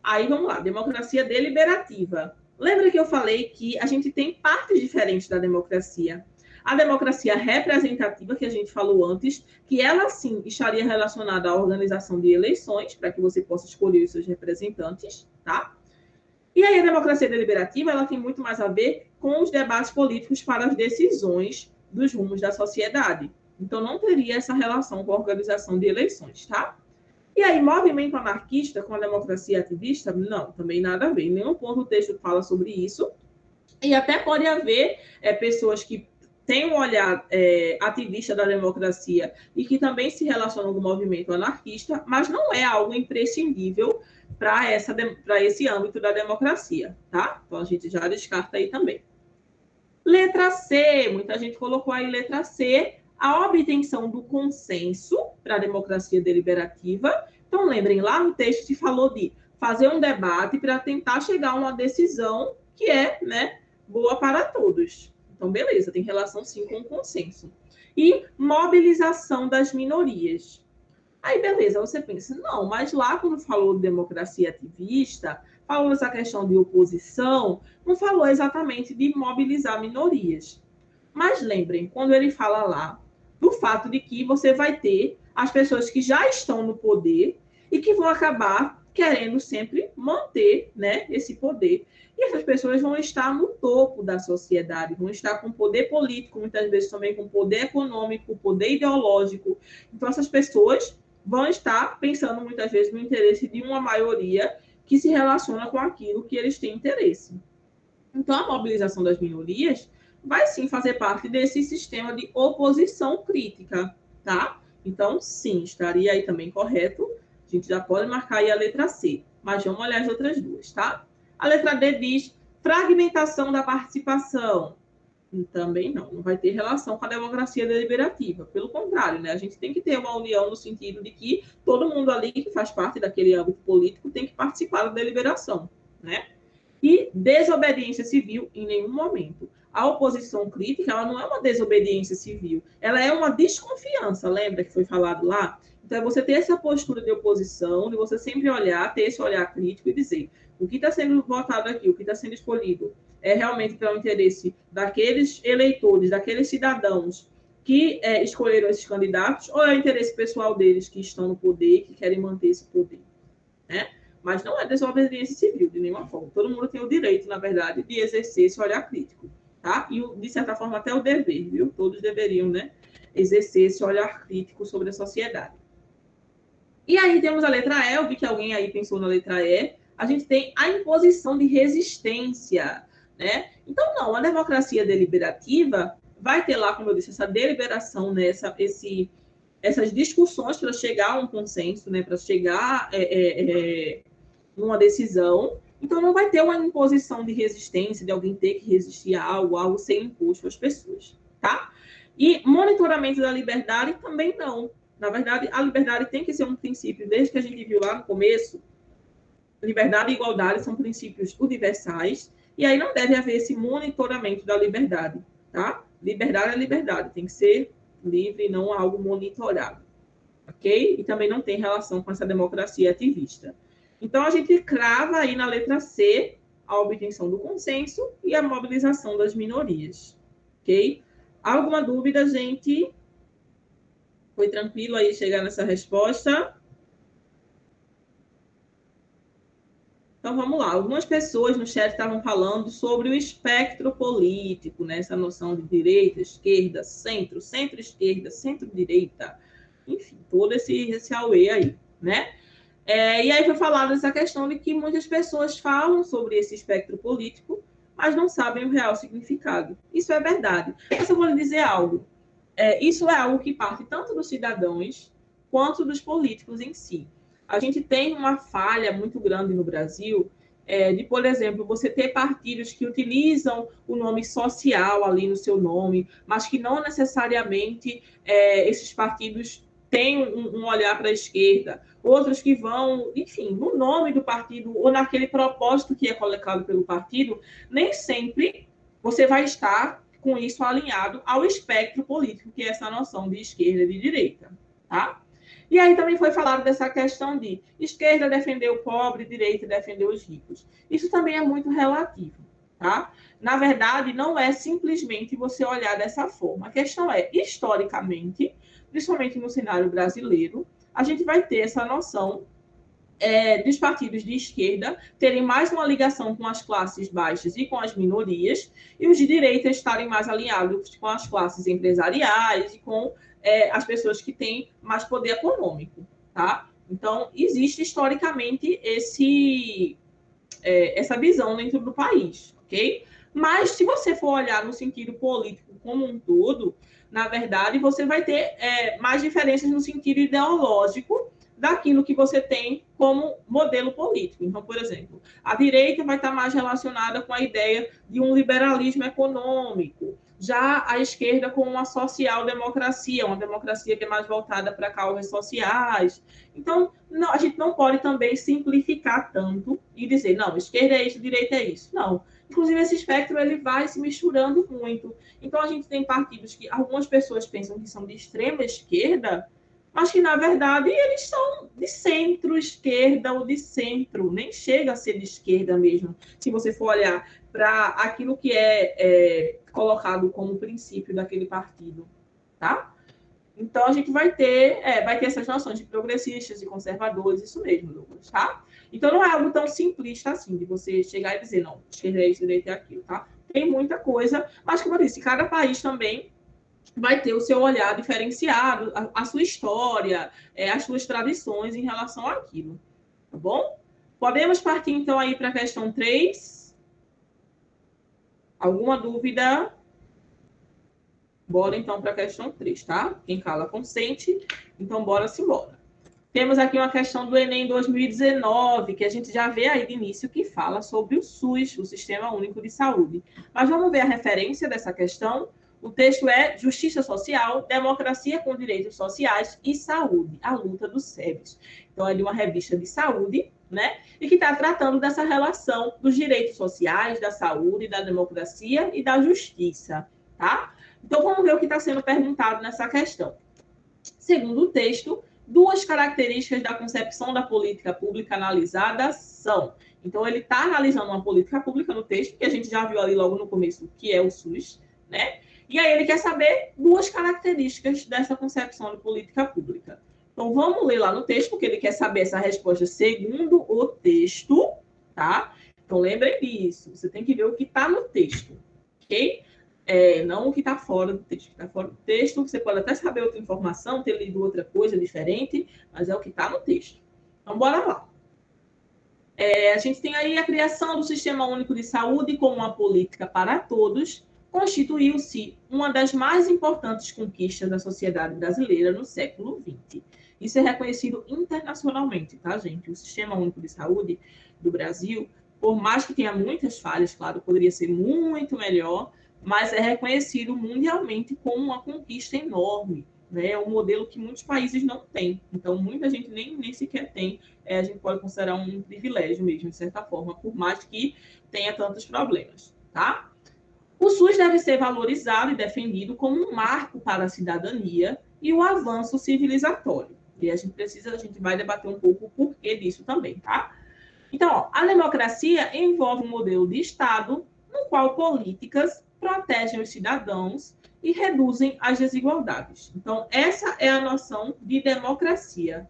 Aí, vamos lá, democracia deliberativa. Lembra que eu falei que a gente tem partes diferentes da democracia? A democracia representativa, que a gente falou antes, que ela sim estaria relacionada à organização de eleições, para que você possa escolher os seus representantes, tá? E aí a democracia deliberativa, ela tem muito mais a ver com os debates políticos para as decisões dos rumos da sociedade. Então, não teria essa relação com a organização de eleições, tá? E aí, movimento anarquista com a democracia ativista? Não, também nada a ver. Em nenhum ponto o texto fala sobre isso. E até pode haver pessoas que têm um olhar ativista da democracia e que também se relacionam com o movimento anarquista, mas não é algo imprescindível para esse âmbito da democracia, tá? Então, a gente já descarta aí também. Letra C, muita gente colocou aí letra C, a obtenção do consenso para a democracia deliberativa. Então, lembrem, lá no texto se falou de fazer um debate para tentar chegar a uma decisão que é, né, boa para todos. Então, beleza, tem relação sim com o consenso. E mobilização das minorias. Aí, beleza, você pensa, não, mas lá quando falou de democracia ativista, falou essa questão de oposição, não falou exatamente de mobilizar minorias. Mas lembrem, quando ele fala lá do fato de que você vai ter as pessoas que já estão no poder e que vão acabar querendo sempre manter, né, esse poder. E essas pessoas vão estar no topo da sociedade, vão estar com poder político, muitas vezes também com poder econômico, poder ideológico. Então, essas pessoas vão estar pensando muitas vezes no interesse de uma maioria que se relaciona com aquilo que eles têm interesse. Então, a mobilização das minorias vai sim fazer parte desse sistema de oposição crítica, tá? Então, sim, estaria aí também correto. A gente já pode marcar aí a letra C, mas vamos olhar as outras duas, tá? A letra D diz fragmentação da participação. Também não vai ter relação com a democracia deliberativa. Pelo contrário, né? A gente tem que ter uma união no sentido de que todo mundo ali que faz parte daquele âmbito político tem que participar da deliberação, né? E desobediência civil em nenhum momento. A oposição crítica, ela não é uma desobediência civil, ela é uma desconfiança, lembra que foi falado lá? Então, é você ter essa postura de oposição, de você sempre olhar, ter esse olhar crítico e dizer o que está sendo votado aqui, o que está sendo escolhido, é realmente para o interesse daqueles eleitores, daqueles cidadãos que escolheram esses candidatos, ou é o interesse pessoal deles que estão no poder, que querem manter esse poder, né? Mas não é desobediência civil, de nenhuma forma. Todo mundo tem o direito, na verdade, de exercer esse olhar crítico, tá? E, de certa forma, até o dever, viu? Todos deveriam, né, exercer esse olhar crítico sobre a sociedade. E aí temos a letra E, eu vi que alguém aí pensou na letra E. A gente tem a imposição de resistência, né? Então, não, a democracia deliberativa vai ter lá, como eu disse, essa deliberação, né, essas discussões para chegar a um consenso, né, para chegar uma decisão. Então, não vai ter uma imposição de resistência, de alguém ter que resistir a algo ser imposto às pessoas, tá? E monitoramento da liberdade também não. Na verdade, a liberdade tem que ser um princípio, desde que a gente viu lá no começo, liberdade e igualdade são princípios universais, e aí não deve haver esse monitoramento da liberdade, tá? Liberdade é liberdade, tem que ser livre, não algo monitorado, ok? E também não tem relação com essa democracia ativista. Então, a gente crava aí na letra C a obtenção do consenso e a mobilização das minorias, ok? Alguma dúvida, gente? Foi tranquilo aí chegar nessa resposta? Então, vamos lá. Algumas pessoas no chat estavam falando sobre o espectro político, né? Essa noção de direita, esquerda, centro, centro-esquerda, centro-direita, enfim, todo esse auê aí, né? E aí foi falado essa questão de que muitas pessoas falam sobre esse espectro político, mas não sabem o real significado. Isso é verdade. Mas eu vou lhe dizer algo. Isso é algo que parte tanto dos cidadãos quanto dos políticos em si. A gente tem uma falha muito grande no Brasil de, por exemplo, você ter partidos que utilizam o nome social ali no seu nome, mas que não necessariamente esses partidos têm um olhar para a esquerda, outros que vão, enfim, no nome do partido ou naquele propósito que é colocado pelo partido, nem sempre você vai estar com isso alinhado ao espectro político, que é essa noção de esquerda e de direita, tá? E aí também foi falado dessa questão de esquerda defender o pobre, direita defender os ricos. Isso também é muito relativo, tá? Na verdade, não é simplesmente você olhar dessa forma. A questão é, historicamente, principalmente no cenário brasileiro, a gente vai ter essa noção dos partidos de esquerda terem mais uma ligação com as classes baixas e com as minorias, e os de direita estarem mais alinhados com as classes empresariais e com as pessoas que têm mais poder econômico, tá? Então, existe historicamente essa visão dentro do país, ok? Mas, se você for olhar no sentido político como um todo, na verdade, você vai ter mais diferenças no sentido ideológico daquilo que você tem como modelo político. Então, por exemplo, a direita vai estar mais relacionada com a ideia de um liberalismo econômico, já a esquerda com uma social-democracia, uma democracia que é mais voltada para causas sociais. Então, a gente não pode também simplificar tanto e dizer, não, esquerda é isso, direita é isso. Não. Inclusive, esse espectro ele vai se misturando muito. Então, a gente tem partidos que algumas pessoas pensam que são de extrema esquerda, mas que, na verdade, eles são de centro-esquerda ou de centro, nem chega a ser de esquerda mesmo, se você for olhar para aquilo que colocado como princípio daquele partido, tá? Então, a gente vai ter essas noções de progressistas e conservadores, isso mesmo, Douglas, tá? Então, não é algo tão simplista assim, de você chegar e dizer, não, esquerda é isso, direita é aquilo, tá? Tem muita coisa, mas, como eu disse, cada país também vai ter o seu olhar diferenciado, a sua história, as suas tradições em relação àquilo, tá bom? Podemos partir, então, aí para a questão 3. Alguma dúvida? Bora, então, para a questão 3, tá? Quem cala, consente. Então, bora-se embora. Temos aqui uma questão do Enem 2019, que a gente já vê aí de início, que fala sobre o SUS, o Sistema Único de Saúde. Mas vamos ver a referência dessa questão. O texto é Justiça Social, Democracia com Direitos Sociais e Saúde, a luta dos SEBS. Então, é de uma revista de saúde, né? E que está tratando dessa relação dos direitos sociais, da saúde, da democracia e da justiça, tá? Então, vamos ver o que está sendo perguntado nessa questão. Segundo o texto, 2 características da concepção da política pública analisada são... Então, ele está analisando uma política pública no texto, que a gente já viu ali logo no começo, que é o SUS, né? E aí ele quer saber 2 características dessa concepção de política pública. Então, vamos ler lá no texto, porque ele quer saber essa resposta segundo o texto, tá? Então, lembrem disso. Você tem que ver o que está no texto, ok? Não o que está fora do texto. O que está fora do texto, você pode até saber outra informação, ter lido outra coisa diferente, mas é o que está no texto. Então, bora lá. A gente tem aí a criação do Sistema Único de Saúde como uma política para todos, constituiu-se uma das mais importantes conquistas da sociedade brasileira no século XX. Isso é reconhecido internacionalmente, tá, gente? O Sistema Único de Saúde do Brasil, por mais que tenha muitas falhas, claro, poderia ser muito melhor, mas é reconhecido mundialmente como uma conquista enorme, né? É um modelo que muitos países não têm. Então, muita gente nem sequer tem. A gente pode considerar um privilégio mesmo, de certa forma, por mais que tenha tantos problemas, tá? O SUS deve ser valorizado e defendido como um marco para a cidadania e o avanço civilizatório. E a gente vai debater um pouco o porquê disso também, tá? Então, a democracia envolve um modelo de Estado no qual políticas protegem os cidadãos e reduzem as desigualdades. Então, essa é a noção de democracia.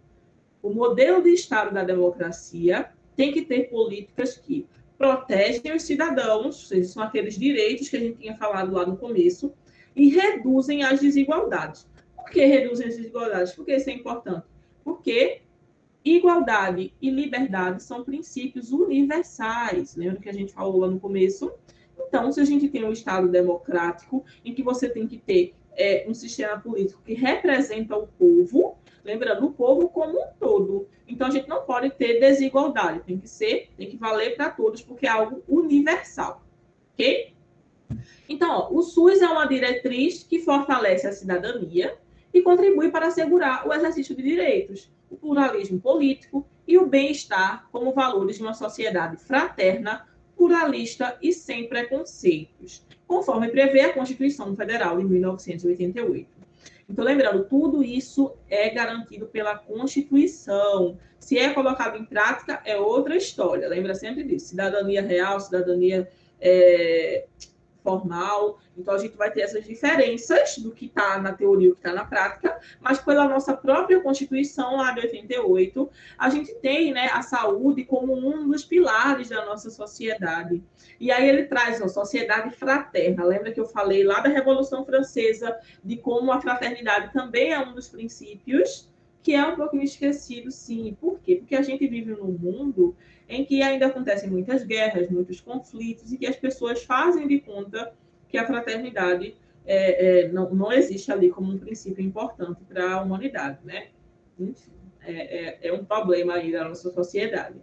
O modelo de Estado da democracia tem que ter políticas que protegem os cidadãos, são aqueles direitos que a gente tinha falado lá no começo, e reduzem as desigualdades. Por que reduzem as desigualdades? Porque isso é importante. Porque igualdade e liberdade são princípios universais. Lembra que a gente falou lá no começo? Então, se a gente tem um Estado democrático, em que você tem que ter um sistema político que representa o povo, lembrando, o povo como um todo. Então, a gente não pode ter desigualdade, tem que valer para todos, porque é algo universal, ok? Então, o SUS é uma diretriz que fortalece a cidadania e contribui para assegurar o exercício de direitos, o pluralismo político e o bem-estar como valores de uma sociedade fraterna, pluralista e sem preconceitos, conforme prevê a Constituição Federal de 1988. Então, lembrando, tudo isso é garantido pela Constituição. Se é colocado em prática, é outra história. Lembra sempre disso. Cidadania real, cidadania formal. Então, a gente vai ter essas diferenças do que está na teoria e o que está na prática, mas pela nossa própria Constituição, lá de 88, a gente tem, né, a saúde como um dos pilares da nossa sociedade. E aí ele traz uma sociedade fraterna. Lembra que eu falei lá da Revolução Francesa, de como a fraternidade também é um dos princípios, que é um pouquinho esquecido, sim. Por quê? Porque a gente vive num mundo em que ainda acontecem muitas guerras, muitos conflitos, e que as pessoas fazem de conta que a fraternidade não existe ali como um princípio importante para a humanidade, né? Enfim, é um problema aí da nossa sociedade,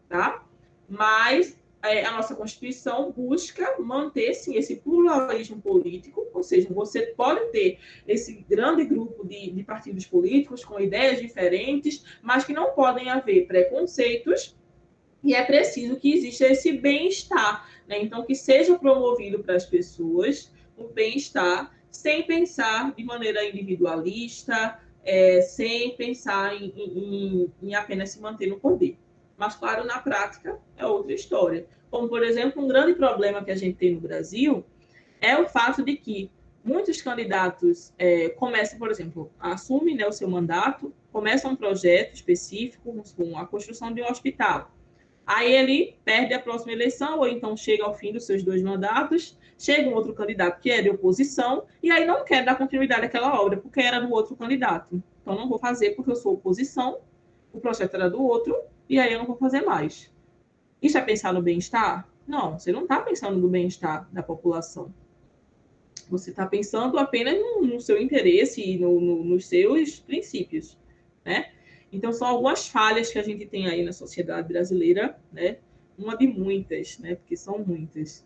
tá? Mas a nossa Constituição busca manter, sim, esse pluralismo político, ou seja, você pode ter esse grande grupo de partidos políticos com ideias diferentes, mas que não podem haver preconceitos, e é preciso que exista esse bem-estar, né? Então, que seja promovido para as pessoas o bem-estar, sem pensar de maneira individualista, sem pensar em apenas se manter no poder. Mas, claro, na prática é outra história. Como, por exemplo, um grande problema que a gente tem no Brasil é o fato de que muitos candidatos começam, por exemplo, assumem, né, o seu mandato, começam um projeto específico, com a construção de um hospital. Aí ele perde a próxima eleição, ou então chega ao fim dos seus 2 mandatos, chega um outro candidato que é de oposição, e aí não quer dar continuidade àquela obra, porque era do outro candidato. Então, não vou fazer porque eu sou oposição, o projeto era do outro, e aí eu não vou fazer mais. Isso é pensar no bem-estar? Não, você não está pensando no bem-estar da população. Você está pensando apenas no seu interesse e nos seus princípios, né? Então, são algumas falhas que a gente tem aí na sociedade brasileira, né? Uma de muitas, né? Porque são muitas.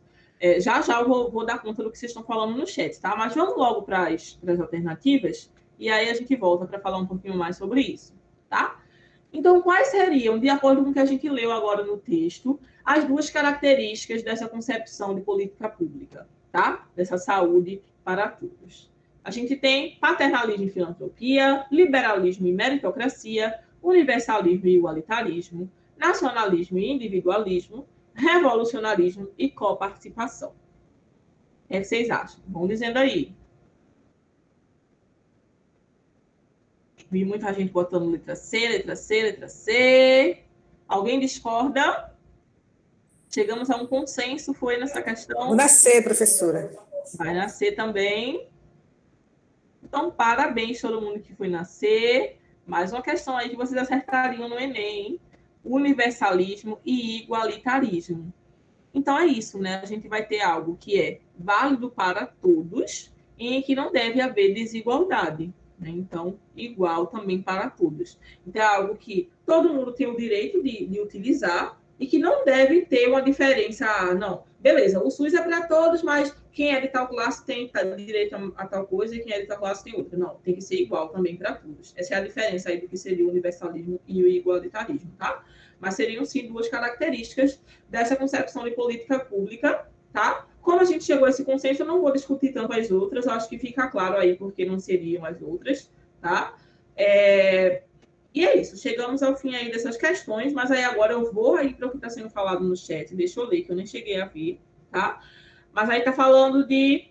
Já eu vou dar conta do que vocês estão falando no chat, tá? Mas vamos logo para as alternativas e aí a gente volta para falar um pouquinho mais sobre isso, tá? Então, quais seriam, de acordo com o que a gente leu agora no texto, as 2 características dessa concepção de política pública, tá? Dessa saúde para todos. A gente tem paternalismo e filantropia, liberalismo e meritocracia, universalismo e igualitarismo, nacionalismo e individualismo, revolucionarismo e coparticipação. O que vocês acham? Vão dizendo aí. Vi muita gente botando letra C, letra C, letra C. Alguém discorda? Chegamos a um consenso, foi nessa questão? Vou na C, professora. Vai na C também. Então, parabéns todo mundo que foi na C. Mais uma questão aí que vocês acertariam no Enem. Universalismo e igualitarismo. Então, é isso, né? A gente vai ter algo que é válido para todos e em que não deve haver desigualdade. Né? Então, igual também para todos. Então, é algo que todo mundo tem o direito de utilizar e que não deve ter uma diferença. Não, beleza, o SUS é para todos, mas quem é de tal classe tem direito a tal coisa e quem é de tal classe tem outra. Não, tem que ser igual também para todos. Essa é a diferença aí do que seria o universalismo e o igualitarismo, tá? Mas seriam, sim, 2 características dessa concepção de política pública, tá? Como a gente chegou a esse consenso, eu não vou discutir tanto as outras, eu acho que fica claro aí porque não seriam as outras, tá? E é isso, chegamos ao fim aí dessas questões, mas aí agora eu vou aí para o que está sendo falado no chat, deixa eu ler, que eu nem cheguei a ver, tá? Mas aí está falando de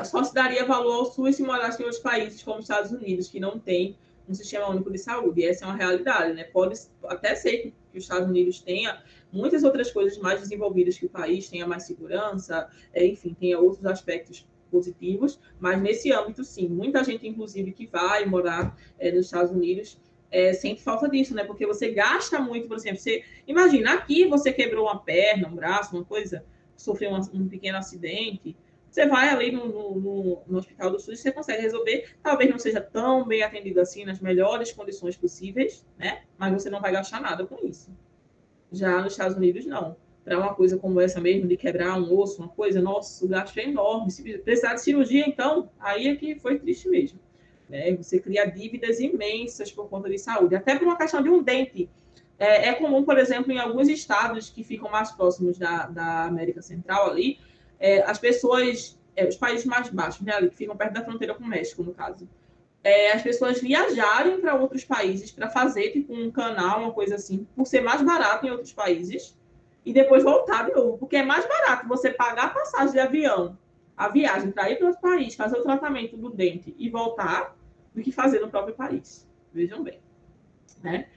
só se daria valor ao SUS se morasse em outros países, como os Estados Unidos, que não tem um sistema único de saúde. E essa é uma realidade, né? Pode até ser que os Estados Unidos tenha muitas outras coisas mais desenvolvidas que o país, tenha mais segurança, enfim, tenha outros aspectos positivos, mas nesse âmbito, sim. Muita gente, inclusive, que vai morar nos Estados Unidos sente falta disso, né? Porque você gasta muito, por exemplo, imagina, aqui você quebrou uma perna, um braço, uma coisa, sofreu um pequeno acidente, você vai ali no hospital do SUS e você consegue resolver. Talvez não seja tão bem atendido assim, nas melhores condições possíveis, né? Mas você não vai gastar nada com isso. Já nos Estados Unidos, não. Para uma coisa como essa mesmo, de quebrar um osso, uma coisa, nossa, o gasto é enorme. Se precisar de cirurgia, então, aí é que foi triste mesmo. Né? Você cria dívidas imensas por conta de saúde. Até por uma questão de um dente. É comum, por exemplo, em alguns estados que ficam mais próximos da América Central ali, as pessoas, os países mais baixos, né, que ficam perto da fronteira com o México, no caso, as pessoas viajarem para outros países para fazer tipo um canal, uma coisa assim, por ser mais barato em outros países, e depois voltar de novo, porque é mais barato você pagar a passagem de avião, a viagem para ir para outro país, fazer o tratamento do dente e voltar, do que fazer no próprio país. Vejam bem, né?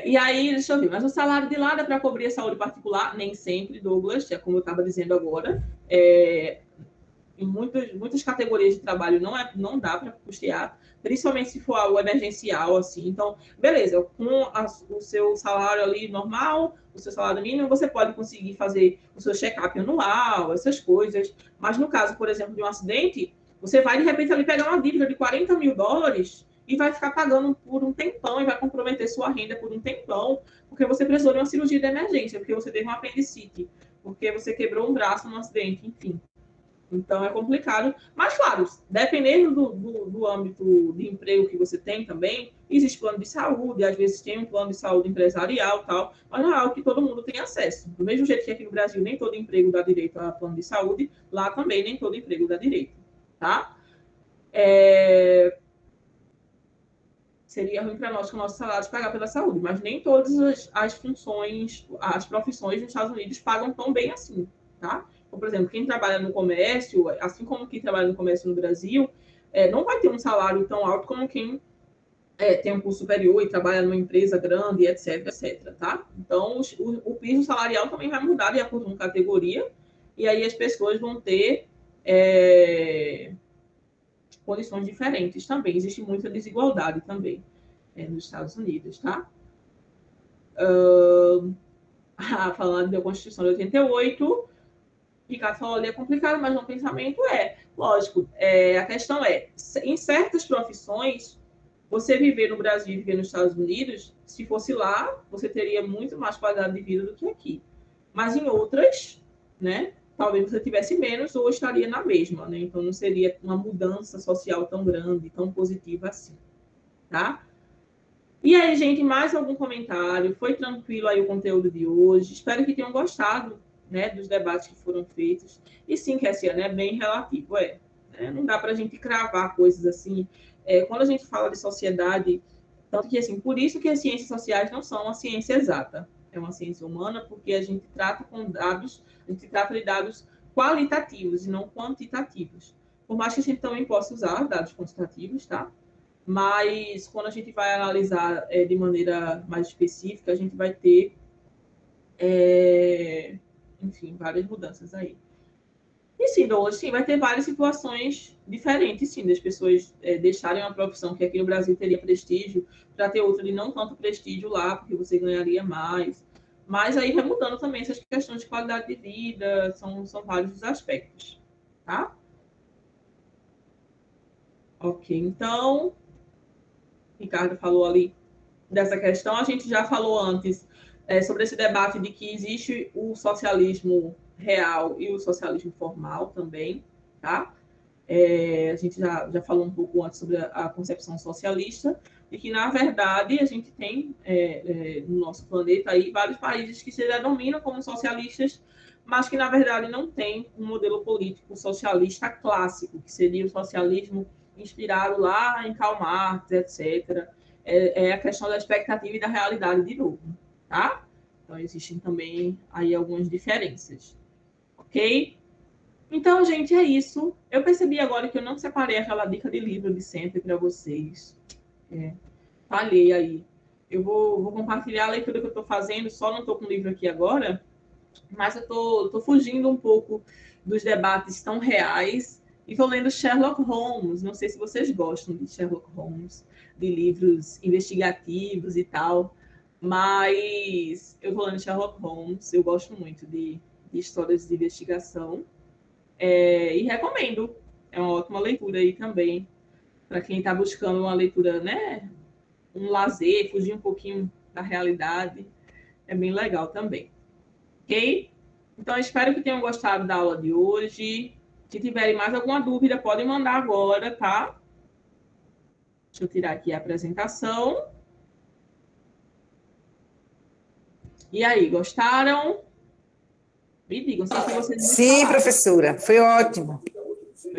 E aí, deixa eu ver, mas o salário de lá dá para cobrir a saúde particular? Nem sempre, Douglas, como eu estava dizendo agora. Em muitas categorias de trabalho não dá para custear, principalmente se for algo emergencial, assim. Então, beleza, com o seu salário ali normal, o seu salário mínimo, você pode conseguir fazer o seu check-up anual, essas coisas. Mas no caso, por exemplo, de um acidente, você vai, de repente, ali pegar uma dívida de $40 mil e vai ficar pagando por um tempão e vai comprometer sua renda por um tempão, porque você precisou de uma cirurgia de emergência, porque você teve um apendicite, porque você quebrou um braço num acidente, enfim. Então, é complicado. Mas, claro, dependendo do âmbito de emprego que você tem também, existe plano de saúde, às vezes tem um plano de saúde empresarial, tal, mas não é algo que todo mundo tem acesso. Do mesmo jeito que aqui no Brasil nem todo emprego dá direito a plano de saúde, lá também nem todo emprego dá direito, tá? Seria ruim para nós, com o nosso salário, pagar pela saúde, mas nem todas as funções, as profissões nos Estados Unidos pagam tão bem assim, tá? por exemplo, quem trabalha no comércio, assim como quem trabalha no comércio no Brasil, não vai ter um salário tão alto como quem tem um curso superior e trabalha numa empresa grande, etc, etc, tá? Então, o piso salarial também vai mudar de acordo com categoria, e aí as pessoas vão ter condições diferentes também. Existe muita desigualdade também nos Estados Unidos, tá? Falando da Constituição de 88, Ricardo falou ali, é complicado, mas no pensamento lógico, a questão em certas profissões, você viver no Brasil e viver nos Estados Unidos, se fosse lá, você teria muito mais qualidade de vida do que aqui. Mas em outras, né, talvez você tivesse menos ou estaria na mesma, né? Então não seria uma mudança social tão grande, tão positiva assim, tá? E aí, gente, mais algum comentário? Foi tranquilo aí o conteúdo de hoje? Espero que tenham gostado, né, dos debates que foram feitos. E sim, Cassiana, é bem relativo, né? Não dá para a gente cravar coisas assim. Quando a gente fala de sociedade, tanto que, assim, por isso que as ciências sociais não são uma ciência exata. É uma ciência humana, porque a gente trata com dados, a gente trata de dados qualitativos e não quantitativos. Por mais que a gente também possa usar dados quantitativos, tá? Mas quando a gente vai analisar de maneira mais específica, a gente vai ter, enfim, várias mudanças aí. E sim, Douglas, sim, vai ter várias situações diferentes, sim, das pessoas deixarem uma profissão que aqui no Brasil teria prestígio, para ter outra de não tanto prestígio lá, porque você ganharia mais. Mas aí vai mudando também essas questões de qualidade de vida, são vários os aspectos, tá? Ok, então, Ricardo falou ali dessa questão, a gente já falou antes sobre esse debate de que existe o socialismo real e o socialismo formal também, tá? A gente já falou um pouco antes sobre a concepção socialista, e que, na verdade, a gente tem no nosso planeta aí vários países que se denominam como socialistas, mas que, na verdade, não tem um modelo político socialista clássico, que seria o socialismo inspirado lá em Karl Marx, etc. A questão da expectativa e da realidade de novo, tá? Então, existem também aí algumas diferenças, ok? Então, gente, é isso. Eu percebi agora que eu não separei aquela dica de livro de sempre para vocês. Falhei aí. Eu vou compartilhar a leitura que eu estou fazendo, só não estou com o livro aqui agora, mas eu estou fugindo um pouco dos debates tão reais e estou lendo Sherlock Holmes. Não sei se vocês gostam de Sherlock Holmes, de livros investigativos e tal, mas eu estou lendo Sherlock Holmes, eu gosto muito de histórias de investigação. E recomendo. É uma ótima leitura aí também, para quem está buscando uma leitura, né? Um lazer, fugir um pouquinho da realidade. É bem legal também. Ok? Então, espero que tenham gostado da aula de hoje. Se tiverem mais alguma dúvida, podem mandar agora, tá? Deixa eu tirar aqui a apresentação. E aí, gostaram? Me digam, sei que vocês me Sim, falaram. professora, foi ótimo. Eu estou